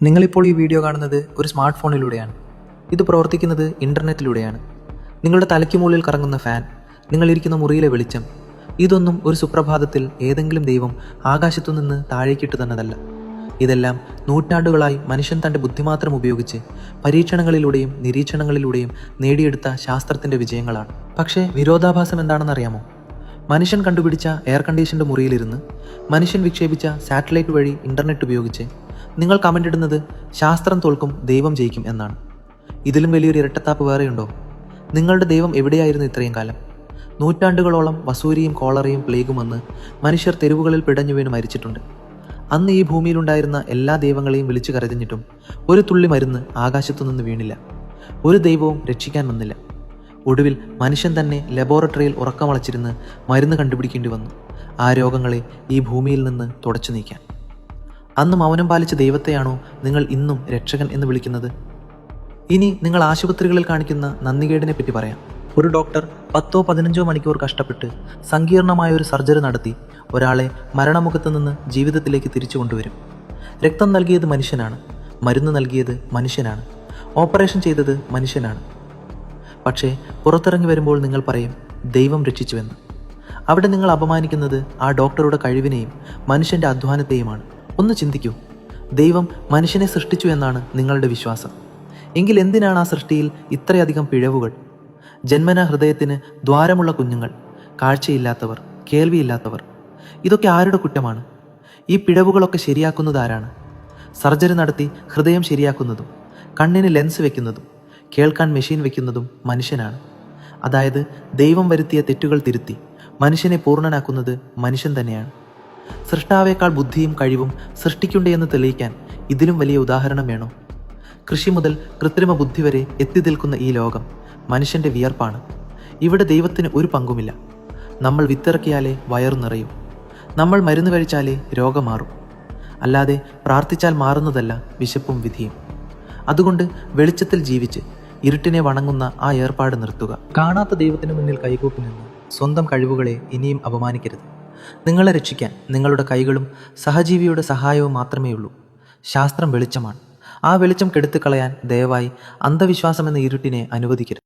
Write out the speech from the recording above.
നിങ്ങളിപ്പോൾ ഈ വീഡിയോ കാണുന്നത് ഒരു സ്മാർട്ട് ഫോണിലൂടെയാണ്. ഇത് പ്രവർത്തിക്കുന്നത് ഇൻ്റർനെറ്റിലൂടെയാണ്. നിങ്ങളുടെ തലയ്ക്ക് മുകളിൽ കറങ്ങുന്ന ഫാൻ, നിങ്ങളിരിക്കുന്ന മുറിയിലെ വെളിച്ചം, ഇതൊന്നും ഒരു സുപ്രഭാതത്തിൽ ഏതെങ്കിലും ദൈവം ആകാശത്തു നിന്ന് താഴേക്കിട്ട് തന്നതല്ല. ഇതെല്ലാം നൂറ്റാണ്ടുകളായി മനുഷ്യൻ തൻ്റെ ബുദ്ധി മാത്രം ഉപയോഗിച്ച് പരീക്ഷണങ്ങളിലൂടെയും നിരീക്ഷണങ്ങളിലൂടെയും നേടിയെടുത്ത ശാസ്ത്രത്തിൻ്റെ വിജയങ്ങളാണ്. പക്ഷേ വിരോധാഭാസം എന്താണെന്നറിയാമോ? മനുഷ്യൻ കണ്ടുപിടിച്ച എയർ കണ്ടീഷൻ്റെ മുറിയിലിരുന്ന് മനുഷ്യൻ വിക്ഷേപിച്ച സാറ്റലൈറ്റ് വഴി ഇൻ്റർനെറ്റ് ഉപയോഗിച്ച് നിങ്ങൾ കമൻ്റ് ഇടുന്നത് ശാസ്ത്രം തോൽക്കും, ദൈവം ജയിക്കും എന്നാണ്. ഇതിലും വലിയൊരു ഇരട്ടത്താപ്പ് വേറെയുണ്ടോ? നിങ്ങളുടെ ദൈവം എവിടെയായിരുന്നു ഇത്രയും കാലം? നൂറ്റാണ്ടുകളോളം വസൂരിയും കോളറയും പ്ലേഗും വന്ന് മനുഷ്യർ തെരുവുകളിൽ പിടഞ്ഞു വീണ് മരിച്ചിട്ടുണ്ട്. അന്ന് ഈ ഭൂമിയിലുണ്ടായിരുന്ന എല്ലാ ദൈവങ്ങളെയും വിളിച്ചു കരഞ്ഞിട്ടും ഒരു തുള്ളി മരുന്ന് ആകാശത്തുനിന്ന് വീണില്ല. ഒരു ദൈവവും രക്ഷിക്കാൻ വന്നില്ല. ഒടുവിൽ മനുഷ്യൻ തന്നെ ലബോറട്ടറിയിൽ ഉറക്കമളച്ചിരുന്ന് മരുന്ന് കണ്ടുപിടിക്കേണ്ടി വന്നു, ആ രോഗങ്ങളെ ഈ ഭൂമിയിൽ നിന്ന് തുടച്ചു നീക്കാൻ. അന്ന് മൗനം പാലിച്ച ദൈവത്തെയാണോ നിങ്ങൾ ഇന്നും രക്ഷകൻ എന്ന് വിളിക്കുന്നത്? ഇനി നിങ്ങൾ ആശുപത്രികളിൽ കാണിക്കുന്ന നന്ദികേടിനെ പറ്റി പറയാം. ഒരു ഡോക്ടർ 10-15 മണിക്കൂർ കഷ്ടപ്പെട്ട് സങ്കീർണമായ ഒരു സർജറി നടത്തി ഒരാളെ മരണമുഖത്ത് നിന്ന് ജീവിതത്തിലേക്ക് തിരിച്ചു കൊണ്ടുവരും. രക്തം നൽകിയത് മനുഷ്യനാണ്, മരുന്ന് നൽകിയത് മനുഷ്യനാണ്, ഓപ്പറേഷൻ ചെയ്തത് മനുഷ്യനാണ്. പക്ഷേ പുറത്തിറങ്ങി വരുമ്പോൾ നിങ്ങൾ പറയും ദൈവം രക്ഷിച്ചുവെന്ന്. അവിടെ നിങ്ങൾ അപമാനിക്കുന്നത് ആ ഡോക്ടറുടെ കഴിവിനെയും മനുഷ്യൻ്റെ അധ്വാനത്തെയുമാണ്. ഒന്ന് ചിന്തിക്കൂ, ദൈവം മനുഷ്യനെ സൃഷ്ടിച്ചു എന്നാണ് നിങ്ങളുടെ വിശ്വാസം. എങ്കിൽ എന്തിനാണ് ആ സൃഷ്ടിയിൽ ഇത്രയധികം പിഴവുകൾ? ജന്മന ഹൃദയത്തിന് ദ്വാരമുള്ള കുഞ്ഞുങ്ങൾ, കാഴ്ചയില്ലാത്തവർ, കേൾവിയില്ലാത്തവർ, ഇതൊക്കെ ആരുടെ കുറ്റമാണ്? ഈ പിഴവുകളൊക്കെ ശരിയാക്കുന്നത് ആരാണ്? സർജറി നടത്തി ഹൃദയം ശരിയാക്കുന്നതും കണ്ണിന് ലെൻസ് വെക്കുന്നതും കേൾക്കാൻ മെഷീൻ വെക്കുന്നതും മനുഷ്യനാണ്. അതായത് ദൈവം വരുത്തിയ തെറ്റുകൾ തിരുത്തി മനുഷ്യനെ പൂർണ്ണനാക്കുന്നത് മനുഷ്യൻ തന്നെയാണ്. സൃഷ്ടാവേക്കാൾ ബുദ്ധിയും കഴിവും സൃഷ്ടിക്കുണ്ട് എന്ന് തെളിയിക്കാൻ ഇതിലും വലിയ ഉദാഹരണം വേണോ? കൃഷി മുതൽ കൃത്രിമ ബുദ്ധി വരെ എത്തി നിൽക്കുന്ന ഈ ലോകം മനുഷ്യൻ്റെ വിയർപ്പാണ്. ഇവിടെ ദൈവത്തിന് ഒരു പങ്കുമില്ല. നമ്മൾ വിത്തിറക്കിയാലേ വയറു നിറയൂ, നമ്മൾ മരുന്ന് കഴിച്ചാലേ രോഗം മാറും. അല്ലാതെ പ്രാർത്ഥിച്ചാൽ മാറുന്നതല്ല വിശപ്പും വിധിയും. അതുകൊണ്ട് വെളിച്ചത്തിൽ ജീവിച്ച് ഇരുട്ടിനെ വണങ്ങുന്ന ആ ഏർപ്പാട് നിർത്തുക. കാണാത്ത ദൈവത്തിന് മുന്നിൽ കൈകൂപ്പി നിന്ന് സ്വന്തം കഴിവുകളെ ഇനിയും അപമാനിക്കരുത്. നിങ്ങളെ രക്ഷിക്കാൻ നിങ്ങളുടെ കൈകളും സഹജീവിയുടെ സഹായവും മാത്രമേ ഉള്ളൂ. ശാസ്ത്രം വെളിച്ചമാണ്. ആ വെളിച്ചം കെടുത്തിക്കളയാൻ ദയവായി അന്ധവിശ്വാസമെന്ന ഇരുട്ടിനെ അനുവദിക്കരുത്.